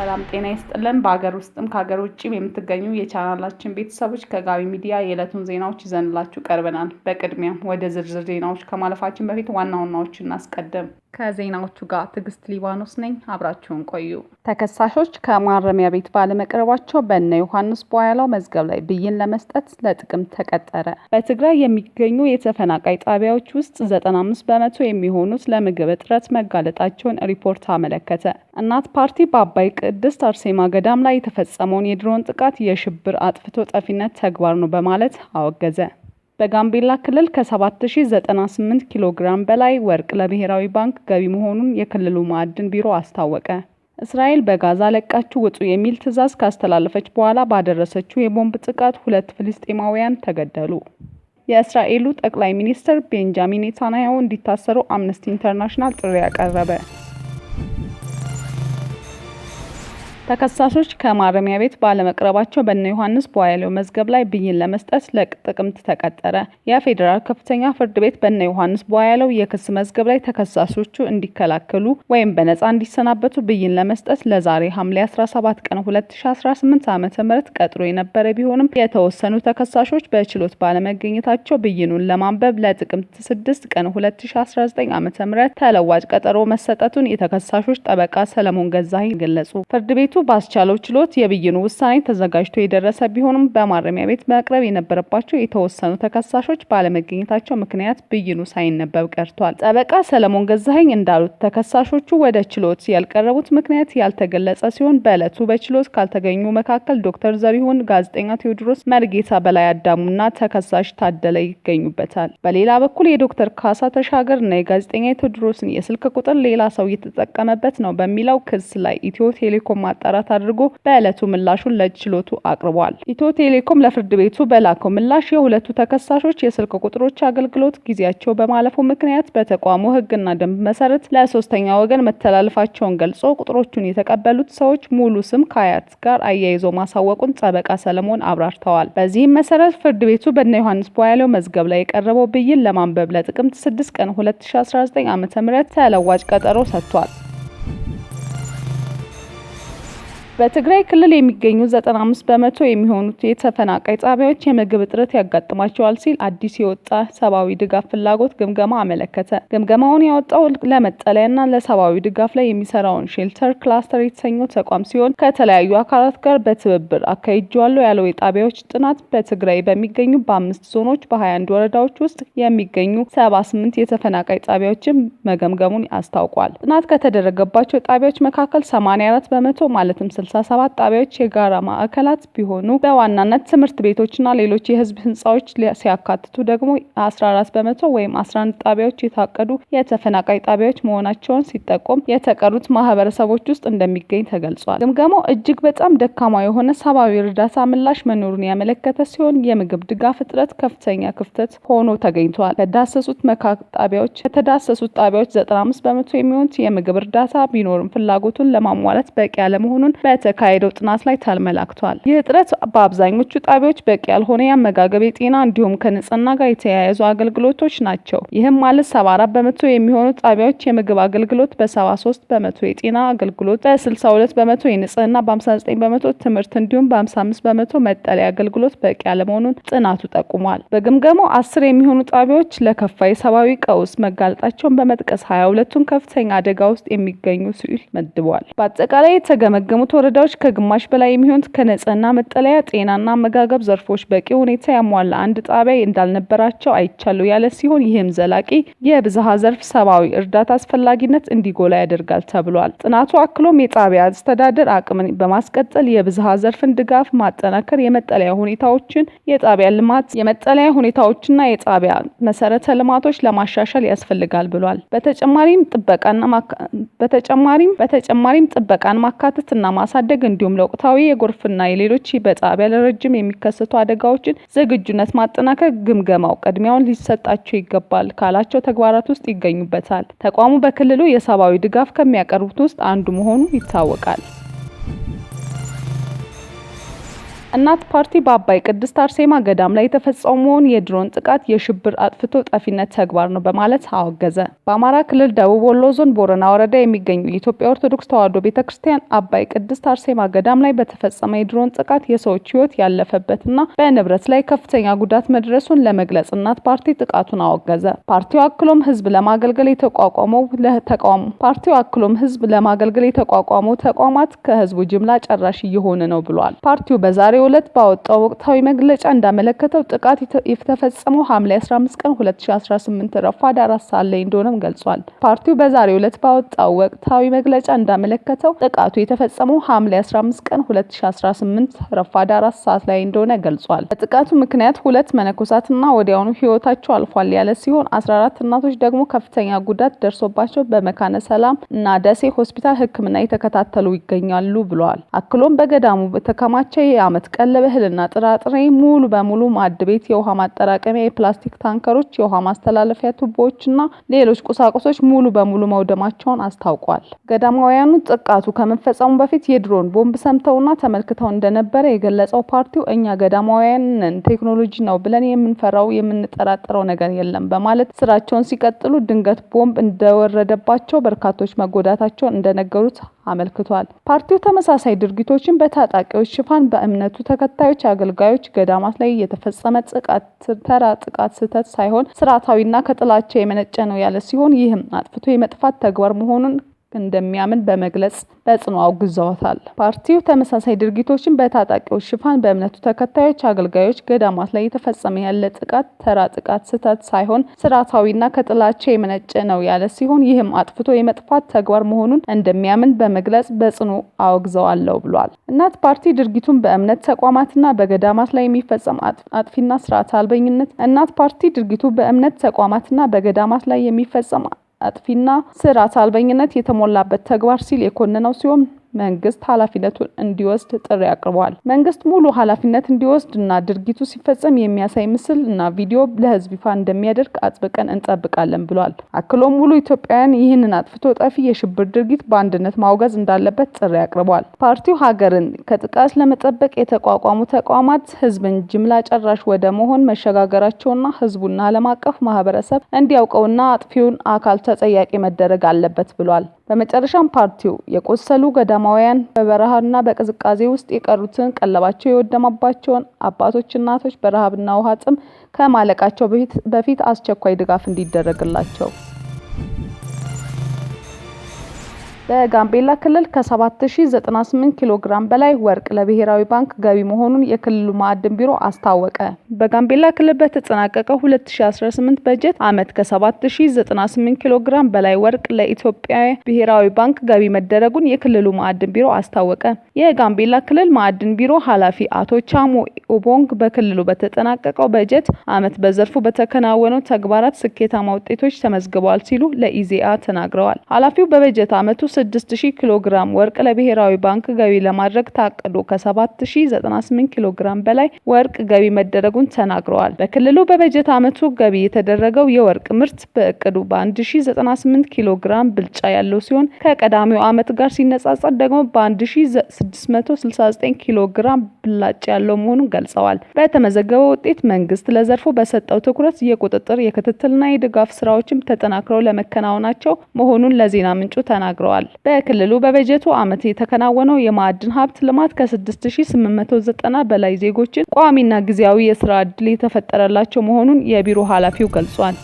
ሰላም ጤና ይስጥልን። በአገር ውስጥም ከሀገር ውጭም የምትገኙ የቻናላችን ቤተሰቦች ከጋቢ ሚዲያ የዕለቱን ዜናዎች ይዘንላችሁ ቀርበናል። በቅድሚያም ወደ ዝርዝር ዜናዎች ከማለፋችን በፊት ዋና ዋናዎችን እናስቀድም። ከዜናዎቹ ጋር ትዕግስት ሊባኖስ ነኝ። አብራችሁን ቆዩ። ተከሳሾች ከማረሚያ ቤት ባለመቅረባቸው በእነ ዮሐንስ ቧያለው መዝገብ ላይ ብይን ለመስጠት ለጥቅምት ተቀጠረ። በትግራይ የሚገኙ የተፈናቃይ ጣቢያዎች ውስጥ 95 በመቶ የሚሆኑት ለምግብ እጥረት መጋለጣቸውን ሪፖርት አመለከተ። እናት ፓርቲ በአባይ ቅድስት አርሴማ ገዳም ላይ የተፈጸመውን የድሮን ጥቃት የሽብር አጥፍቶ ጠፊነት ተግባር ነው በማለት አወገዘ። በጋምቤላ ክልል ከ7098 ኪሎ ግራም በላይ ወርቅ ለብሔራዊ ባንክ ገቢ መሆኑን የክልሉ ማዕድን ቢሮ አስታወቀ። እስራኤል በጋዛ ለቃችሁ ውጡ የሚል ትዕዛዝ ካስተላለፈች በኋላ ባደረሰችው የቦምብ ጥቃት 2 ፍልስጤማውያን ተገደሉ። የእስራኤሉ ጠቅላይ ሚኒስትር ቤንጃሚን ኔታንያሁ እንዲታሰሩ አምነስቲ ኢንተርናሽናል ጥሪ ያቀረበ። ተከሳሾች ከማረሚያ ቤት ባለመቅረባቸው በእነ ዮሐንስ ቧያለው መዝገብ ላይ ብይን ለመስጠት ለጥቅምት ተቀጠረ። የፌዴራል ከፍተኛ ፍርድ ቤት በእነ ዮሐንስ ቧያለው የክስ መዝገብ ላይ ተከሳሾቹ እንዲከላከሉ ወይም በነጻ እንዲሰናበቱ ብይን ለመስጠት ለዛሬ ሐምሌ 17 ቀን 2018 ዓ.ም ቀጥሮ የነበረ ቢሆንም የተወሰኑ ተከሳሾች በችሎት ባለመገኘታቸው ብይኑን ለማንበብ ለጥቅምት 6 ቀን 2019 ዓ.ም ተለዋጭ ቀጠሮ መሰጠቱን የተከሳሾች ጠበቃ ሰለሞን ገዛኸኝ ገለጹ። ፍርድ ቤቱ ባስቻለው ችሎት የብይኑ ውሳኔ ተዘጋጅቶ የደረሰ ቢሆንም በማረሚያ ቤት መቅረብ የነበረባቸው የተወሰኑ ተከሳሾች ባለመገኘታቸው ምክንያት ብይኑ ሳይነበብ ቀርቷል። ጠበቃ ሰለሞን ገዛኸኝ እንዳሉት ተከሳሾቹ ወደ ችሎት ያልቀረቡት ምክንያት ያልተገለጸ ሲሆን በዕለቱ በችሎት ካልተገኙ መካከል ዶክተር ዘሪሁን፣ ጋዜጠኛ ቴዎድሮስ መርጌታ፣ በላይ አዳሙና ተከሳሽ ታደለ ይገኙበታል። በሌላ በኩል የዶክተር ካሳ ተሻገር እና የጋዜጠኛ ቴዎድሮስን የስልክ ቁጥር ሌላ ሰው እየተጠቀመበት ነው በሚለው ክስ ላይ ኢትዮ ቴሌኮም ማጣራት አድርጎ በዕለቱ ምላሹን ለችሎቱ አቅርቧል። ኢትዮ ቴሌኮም ለፍርድ ቤቱ በላከው ምላሽ የሁለቱ ተከሳሾች የስልክ ቁጥሮች አገልግሎት ጊዜያቸው በማለፉ ምክንያት በተቋሙ ሕግና ደንብ መሰረት ለሶስተኛ ወገን መተላለፋቸውን ገልጾ ቁጥሮቹን የተቀበሉት ሰዎች ሙሉ ስም ከአያት ጋር አያይዞ ማሳወቁን ጠበቃ ሰለሞን አብራርተዋል። በዚህም መሰረት ፍርድ ቤቱ በእነ ዮሐንስ ቧያለው መዝገብ ላይ የቀረበው ብይን ለማንበብ ለጥቅምት 6 ቀን 2019 ዓ.ም ተለዋጭ ቀጠሮ ሰጥቷል። በትግራይ ክልል የሚገኙ 95 በመቶ የሚሆኑት የተፈናቃይ ጣቢያዎች የምግብ እጥረት ያጋጥማቸዋል ሲል አዲስ የወጣ ሰብአዊ ድጋፍ ፍላጎት ግምገማ አመለከተ። ግምገማውን ያወጣው ለመጠለያና ለሰብአዊ ድጋፍ ላይ የሚሰራውን ሼልተር ክላስተር የተሰኘው ተቋም ሲሆን ከተለያዩ አካላት ጋር በትብብር አካሂጄዋለሁ ያለው የጣቢያዎች ጥናት በትግራይ በሚገኙ በ5 ዞኖች በ21 ወረዳዎች ውስጥ የሚገኙ 78 የተፈናቃይ ጣቢያዎችን መገምገሙን አስታውቋል። ጥናት ከተደረገባቸው ጣቢያዎች መካከል 84 በመቶ ማለትም 67 ጣቢያዎች የጋራ ማዕከላት ቢሆኑ በዋናነት ትምህርት ቤቶችና ሌሎች የህዝብ ህንጻዎች ሲያካትቱ ደግሞ 14 በመቶ ወይም 11 ጣቢያዎች የታቀዱ የተፈናቃይ ጣቢያዎች መሆናቸውን ሲጠቆም የተቀሩት ማህበረሰቦች ውስጥ እንደሚገኝ ተገልጿል። ግምገማው እጅግ በጣም ደካማ የሆነ ሰብአዊ እርዳታ ምላሽ መኖሩን ያመለከተ ሲሆን የምግብ ድጋፍ እጥረት ከፍተኛ ክፍተት ሆኖ ተገኝቷል። ከተዳሰሱት ጣቢያዎች 95 በመቶ የሚሆኑት የምግብ እርዳታ ቢኖርም ፍላጎቱን ለማሟላት በቂ ያለመሆኑን በተካሄደው ጥናት ላይ ተመላክቷል። ይህ እጥረት በአብዛኞቹ ጣቢያዎች በቂ ያልሆነ የአመጋገብ፣ የጤና እንዲሁም ከንጽህና ጋር የተያያዙ አገልግሎቶች ናቸው። ይህም ማለት 74 በመቶ የሚሆኑ ጣቢያዎች የምግብ አገልግሎት፣ በ73 በመቶ የጤና አገልግሎት፣ በ62 በመቶ የንጽህና፣ በ59 በመቶ ትምህርት እንዲሁም በ55 በመቶ መጠለያ አገልግሎት በቂ ያለመሆኑን ጥናቱ ጠቁሟል። በግምገማው 10 የሚሆኑ ጣቢያዎች ለከፋ የሰብአዊ ቀውስ መጋለጣቸውን በመጥቀስ 22ቱን ከፍተኛ አደጋ ውስጥ የሚገኙ ሲል መድበዋል። በአጠቃላይ የተገመገሙት ወረዳዎች ከግማሽ በላይ የሚሆኑት ከንጽህና፣ መጠለያ፣ ጤናና አመጋገብ ዘርፎች በቂ ሁኔታ ያሟላ አንድ ጣቢያ እንዳልነበራቸው አይቻሉ ያለ ሲሆን ይህም ዘላቂ የብዝሃ ዘርፍ ሰብአዊ እርዳታ አስፈላጊነት እንዲጎላ ያደርጋል ተብሏል። ጥናቱ አክሎም የጣቢያ አስተዳደር አቅምን በማስቀጠል የብዝሃ ዘርፍን ድጋፍ ማጠናከር፣ የመጠለያ ሁኔታዎችና የጣቢያ መሰረተ ልማቶች ለማሻሻል ያስፈልጋል ብሏል። በተጨማሪም ጥበቃን ማካተትና ማሳደግ እንዲሁም ለወቅታዊ የጎርፍና የሌሎች በጣቢያ ለረጅም የሚከሰቱ አደጋዎችን ዝግጁነት ማጠናከር ግምገማው ቅድሚያውን ሊሰጣቸው ይገባል ካላቸው ተግባራት ውስጥ ይገኙበታል። ተቋሙ በክልሉ የሰብአዊ ድጋፍ ከሚያቀርቡት ውስጥ አንዱ መሆኑ ይታወቃል። እናት ፓርቲ በአባይ ቅድስት አርሴማ ገዳም ላይ የተፈጸመውን የድሮን ጥቃት የሽብር አጥፍቶ ጠፊነት ተግባር ነው በማለት አወገዘ። በአማራ ክልል ደቡብ ወሎ ዞን ቦረና ወረዳ የሚገኙ የኢትዮጵያ ኦርቶዶክስ ተዋሕዶ ቤተክርስቲያን አባይ ቅድስት አርሴማ ገዳም ላይ በተፈጸመ የድሮን ጥቃት የሰዎች ሕይወት ያለፈበትና በንብረት ላይ ከፍተኛ ጉዳት መድረሱን ለመግለጽ እናት ፓርቲ ጥቃቱን አወገዘ። ፓርቲው አክሎም ህዝብ ለማገልገል የተቋቋመው ተቋማት ከህዝቡ ጅምላ ጨራሽ እየሆነ ነው ብሏል። ፓርቲው በዛሬው ዕለት ባወጣው ወቅታዊ መግለጫ እንዳመለከተው ጥቃት የተፈጸመው ሐምሌ 15 ቀን 2018 ረፋድ 4 ሰዓት ላይ እንደሆነም ገልጿል። ፓርቲው በዛሬው ዕለት ባወጣው ወቅታዊ መግለጫ እንዳመለከተው ጥቃቱ የተፈጸመው ሐምሌ 15 ቀን 2018 ረፋድ 4 ሰዓት ላይ እንደሆነ ገልጿል። በጥቃቱ ምክንያት 2 መነኮሳትና ወዲያውኑ ህይወታቸው አልፏል ያለ ሲሆን 14 እናቶች ደግሞ ከፍተኛ ጉዳት ደርሶባቸው በመካነ ሰላም እና ደሴ ሆስፒታል ሕክምና የተከታተሉ ይገኛሉ ብለዋል። አክሎም በገዳሙ በተከማቸ የዓመት ቀለብ እህልና ጥራጥሬ ሙሉ በሙሉ ማዕድ ቤት፣ የውሃ ማጠራቀሚያ፣ የፕላስቲክ ታንከሮች፣ የውሃ ማስተላለፊያ ቱቦዎችና ሌሎች ቁሳቁሶች ሙሉ በሙሉ መውደማቸውን አስታውቋል። ገዳማውያኑ ጥቃቱ ከመፈጸሙ በፊት የድሮን ቦምብ ሰምተውና ተመልክተው እንደነበረ የገለጸው ፓርቲው እኛ ገዳማውያንን ቴክኖሎጂ ነው ብለን የምንፈራው የምንጠራጠረው ነገር የለም በማለት ስራቸውን ሲቀጥሉ ድንገት ቦምብ እንደወረደባቸው በርካቶች መጎዳታቸውን እንደነገሩት አመልክቷል። ፓርቲው ተመሳሳይ ድርጊቶችን በታጣቂዎች ሽፋን በእምነቱ ተከታዮች አገልጋዮች ገዳማት ላይ የተፈጸመ ተራ ጥቃት ስህተት ሳይሆን ስርዓታዊና ከጥላቻ የመነጨ ነው ያለ ሲሆን ይህም አጥፍቶ የመጥፋት ተግባር መሆኑን እንደሚያምን በመግለጽ በጽኑ አውግዘውታል። ፓርቲው ተመሳሳይ ድርጊቶችን በታጣቂዎች ሽፋን በእምነቱ ተከታዮች አገልጋዮች ገዳማት ላይ የተፈጸመ ያለ ጥቃት ተራ ጥቃት ስህተት ሳይሆን ስርዓታዊና ከጥላቻ የመነጨ ነው ያለ ሲሆን ይህም አጥፍቶ የመጥፋት ተግባር መሆኑን እንደሚያምን በመግለጽ በጽኑ አውግዘዋለሁ ብሏል። እናት ፓርቲ ድርጊቱን በእምነት ተቋማትና በገዳማት ላይ የሚፈጸም አጥፊና ስርዓት አልበኝነት እናት ፓርቲ ድርጊቱ በእምነት ተቋማትና በገዳማት ላይ የሚፈጸም አጥፊና ስርዓት አልበኝነት የተሞላበት ተግባር ሲል የኮነነው ሲሆን መንግስት ኃላፊነቱን እንዲወስድ ጥሪ አቅርበዋል። መንግስት ሙሉ ኃላፊነት እንዲወስድና ድርጊቱ ሲፈጸም የሚያሳይ ምስል እና ቪዲዮ ለህዝብ ይፋ እንደሚያደርግ አጥብቀን እንጠብቃለን ብሏል። አክሎም ሙሉ ኢትዮጵያውያን ይህንን አጥፍቶ ጠፊ የሽብር ድርጊት በአንድነት ማውገዝ እንዳለበት ጥሪ አቅርበዋል። ፓርቲው ሀገርን ከጥቃት ለመጠበቅ የተቋቋሙ ተቋማት ህዝብን ጅምላ ጨራሽ ወደ መሆን መሸጋገራቸውና ህዝቡና ዓለም አቀፍ ማህበረሰብ እንዲያውቀውና አጥፊውን አካል ተጠያቂ መደረግ አለበት ብሏል። በመጨረሻም ፓርቲው የቆሰሉ ገዳማውያን በበረሃና በቅዝቃዜ ውስጥ የቀሩትን ቀለባቸው የወደመባቸውን አባቶች፣ እናቶች በረሃብና ውሃ ጥም ከማለቃቸው በፊት አስቸኳይ ድጋፍ እንዲደረግላቸው በጋምቤላ ክልል ከ7098 ኪሎ ግራም በላይ ወርቅ ለብሔራዊ ባንክ ገቢ መሆኑን የክልሉ ማዕድን ቢሮ አስታወቀ። በጋምቤላ ክልል በተጠናቀቀው 2018 በጀት ዓመት ከ7098 ኪሎ ግራም በላይ ወርቅ ለኢትዮጵያ ብሔራዊ ባንክ ገቢ መደረጉን የክልሉ ማዕድን ቢሮ አስታወቀ። የጋምቤላ ክልል ማዕድን ቢሮ ኃላፊ አቶ ቻሞ ኦቦንግ በክልሉ በተጠናቀቀው በጀት ዓመት በዘርፉ በተከናወነው ተግባራት ስኬታማ ውጤቶች ተመዝግበዋል ሲሉ ለኢዜአ ተናግረዋል። ኃላፊው በበጀት ዓመቱ 6000 ኪሎ ግራም ወርቅ ለብሔራዊ ባንክ ገቢ ለማድረግ ታቅዶ ከ7098 ኪሎ ግራም በላይ ወርቅ ገቢ መደረጉን ተናግረዋል። በክልሉ በበጀት ዓመቱ ገቢ የተደረገው የወርቅ ምርት በእቅዱ በ1098 ኪሎ ግራም ብልጫ ያለው ሲሆን ከቀዳሚው ዓመት ጋር ሲነጻጸር ደግሞ በ1669 ኪሎ ግራም ብላጭ ያለው መሆኑን ገልጸዋል። በተመዘገበው ውጤት መንግስት ለዘርፉ በሰጠው ትኩረት የቁጥጥር የክትትልና የድጋፍ ስራዎችም ተጠናክረው ለመከናወናቸው መሆኑን ለዜና ምንጩ ተናግረዋል። በክልሉ በበጀቱ ዓመት የተከናወነው የማዕድን ሀብት ልማት ከ6890 በላይ ዜጎችን ቋሚና ጊዜያዊ የስራ ዕድል የተፈጠረላቸው መሆኑን የቢሮ ኃላፊው ገልጿል።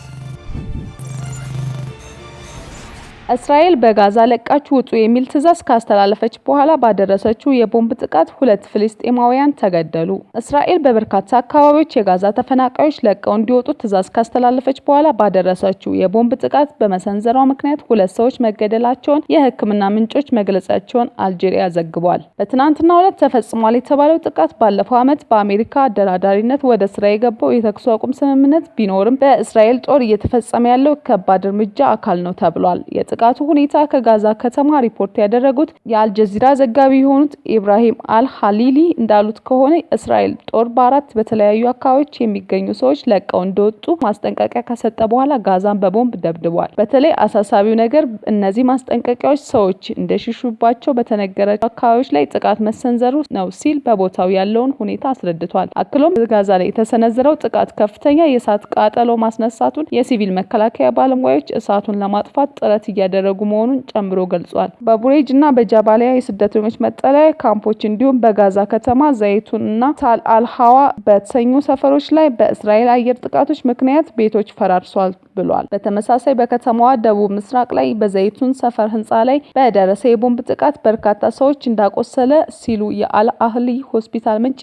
እስራኤል በጋዛ ለቃችሁ ውጡ የሚል ትዕዛዝ ካስተላለፈች በኋላ ባደረሰችው የቦምብ ጥቃት 2 ፍልስጤማውያን ተገደሉ። እስራኤል በበርካታ አካባቢዎች የጋዛ ተፈናቃዮች ለቀው እንዲወጡ ትዕዛዝ ካስተላለፈች በኋላ ባደረሰችው የቦምብ ጥቃት በመሰንዘሯ ምክንያት 2 ሰዎች መገደላቸውን የሕክምና ምንጮች መግለጻቸውን አልጄሪያ ዘግቧል። በትናንትናው ዕለት ተፈጽሟል የተባለው ጥቃት ባለፈው ዓመት በአሜሪካ አደራዳሪነት ወደ ስራ የገባው የተኩስ አቁም ስምምነት ቢኖርም በእስራኤል ጦር እየተፈጸመ ያለው ከባድ እርምጃ አካል ነው ተብሏል። የጥቃቱ ሁኔታ ከጋዛ ከተማ ሪፖርት ያደረጉት የአልጀዚራ ዘጋቢ የሆኑት ኢብራሂም አል-ሀሊሊ እንዳሉት ከሆነ እስራኤል ጦር በአራት በተለያዩ አካባቢዎች የሚገኙ ሰዎች ለቀው እንደወጡ ማስጠንቀቂያ ከሰጠ በኋላ ጋዛን በቦምብ ደብድቧል። በተለይ አሳሳቢው ነገር እነዚህ ማስጠንቀቂያዎች ሰዎች እንደሽሹባቸው በተነገረ አካባቢዎች ላይ ጥቃት መሰንዘሩ ነው ሲል በቦታው ያለውን ሁኔታ አስረድቷል። አክሎም ጋዛ ላይ የተሰነዘረው ጥቃት ከፍተኛ የእሳት ቃጠሎ ማስነሳቱን፣ የሲቪል መከላከያ ባለሙያዎች እሳቱን ለማጥፋት ጥረት እያደረጉ መሆኑን ጨምሮ ገልጿል። በቡሬጅ እና በጃባሊያ የስደተኞች መጠለያ ካምፖች እንዲሁም በጋዛ ከተማ ዘይቱን እና ታል አልሃዋ በተሰኙ ሰፈሮች ላይ በእስራኤል አየር ጥቃቶች ምክንያት ቤቶች ፈራርሷል ብሏል። በተመሳሳይ በከተማዋ ደቡብ ምስራቅ ላይ በዘይቱን ሰፈር ህንጻ ላይ በደረሰ የቦምብ ጥቃት በርካታ ሰዎች እንዳቆሰለ ሲሉ የአል-አህሊ ሆስፒታል ምንጭ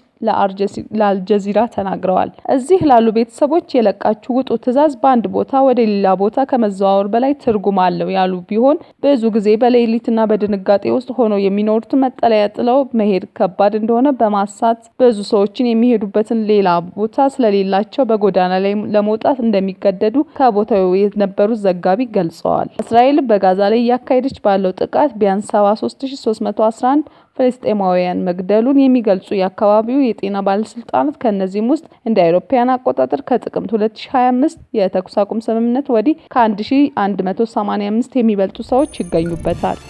ለአልጀዚራ ተናግረዋል። እዚህ ላሉ ቤተሰቦች የለቃችሁ ውጡ ትዕዛዝ በአንድ ቦታ ወደ ሌላ ቦታ ከመዘዋወር በላይ ትርጉም አለው ያሉ ቢሆን ብዙ ጊዜ በሌሊትና በድንጋጤ ውስጥ ሆነው የሚኖሩት መጠለያ ጥለው መሄድ ከባድ እንደሆነ በማሳት ብዙ ሰዎችን የሚሄዱበትን ሌላ ቦታ ስለሌላቸው በጎዳና ላይ ለመውጣት እንደሚገደዱ ከቦታው የነበሩት ዘጋቢ ገልጸዋል። እስራኤል በጋዛ ላይ እያካሄደች ባለው ጥቃት ቢያንስ 73311 ፍልስጤማውያን መግደሉን የሚገልጹ የአካባቢው የጤና ባለስልጣናት ከነዚህም ውስጥ እንደ አውሮፓውያን አቆጣጠር ከጥቅምት 2025 የተኩስ አቁም ስምምነት ወዲህ ከ1185 የሚበልጡ ሰዎች ይገኙበታል።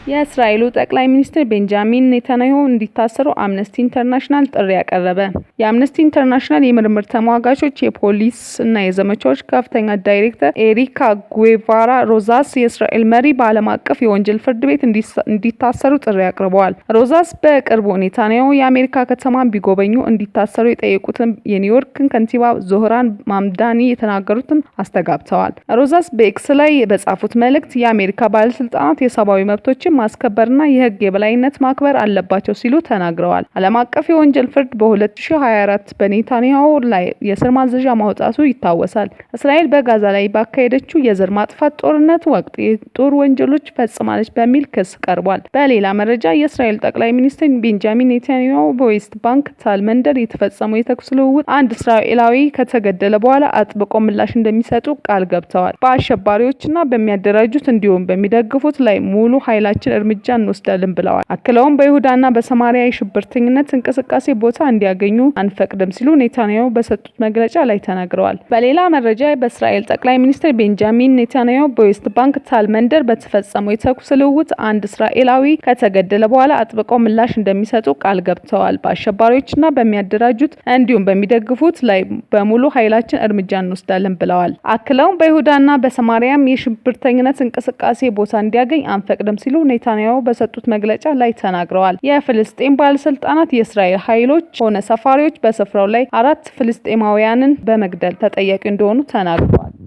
የእስራኤሉ ጠቅላይ ሚኒስትር ቤንጃሚን ኔታንያሁ እንዲታሰሩ አምነስቲ ኢንተርናሽናል ጥሪ ያቀረበ። የአምነስቲ ኢንተርናሽናል የምርምር ተሟጋቾች የፖሊስ እና የዘመቻዎች ከፍተኛ ዳይሬክተር ኤሪካ ጉዌቫራ ሮዛስ የእስራኤል መሪ በዓለም አቀፍ የወንጀል ፍርድ ቤት እንዲታሰሩ ጥሪ አቅርበዋል። ሮዛስ በቅርቡ ኔታንያሁ የአሜሪካ ከተማን ቢጎበኙ እንዲታሰሩ የጠየቁትን የኒውዮርክን ከንቲባ ዞህራን ማምዳኒ የተናገሩትን አስተጋብተዋል። ሮዛስ በኤክስ ላይ በጻፉት መልእክት የአሜሪካ ባለስልጣናት የሰብአዊ መብቶችን ማስከበርና የህግ የበላይነት ማክበር አለባቸው ሲሉ ተናግረዋል። ዓለም አቀፍ የወንጀል ፍርድ በ2024 በኔታንያሁ ላይ የእስር ማዘዣ ማውጣቱ ይታወሳል። እስራኤል በጋዛ ላይ ባካሄደችው የዘር ማጥፋት ጦርነት ወቅት የጦር ወንጀሎች ፈጽማለች በሚል ክስ ቀርቧል። በሌላ መረጃ የእስራኤል ጠቅላይ ሚኒስትር ቤንጃሚን ኔታንያሁ በዌስት ባንክ ታል መንደር የተፈጸመው የተኩስ ልውውጥ አንድ እስራኤላዊ ከተገደለ በኋላ አጥብቆ ምላሽ እንደሚሰጡ ቃል ገብተዋል። በአሸባሪዎችና በሚያደራጁት እንዲሁም በሚደግፉት ላይ ሙሉ ኃይላቸው እርምጃ እንወስዳለን ብለዋል። አክለውም በይሁዳና በሰማሪያ የሽብርተኝነት እንቅስቃሴ ቦታ እንዲያገኙ አንፈቅድም ሲሉ ኔታንያሁ በሰጡት መግለጫ ላይ ተናግረዋል። በሌላ መረጃ በእስራኤል ጠቅላይ ሚኒስትር ቤንጃሚን ኔታንያሁ በዌስት ባንክ ታል መንደር በተፈጸመው የተኩስ ልውውጥ አንድ እስራኤላዊ ከተገደለ በኋላ አጥብቀው ምላሽ እንደሚሰጡ ቃል ገብተዋል። በአሸባሪዎችና በሚያደራጁት እንዲሁም በሚደግፉት ላይ በሙሉ ኃይላችን እርምጃ እንወስዳለን ብለዋል። አክለውም በይሁዳና በሰማሪያም የሽብርተኝነት እንቅስቃሴ ቦታ እንዲያገኝ አንፈቅድም ሲሉ ኔታንያሁ በሰጡት መግለጫ ላይ ተናግረዋል። የፍልስጤም ባለስልጣናት የእስራኤል ኃይሎች ሆነ ሰፋሪዎች በስፍራው ላይ 4 ፍልስጤማውያንን በመግደል ተጠያቂ እንደሆኑ ተናግረዋል።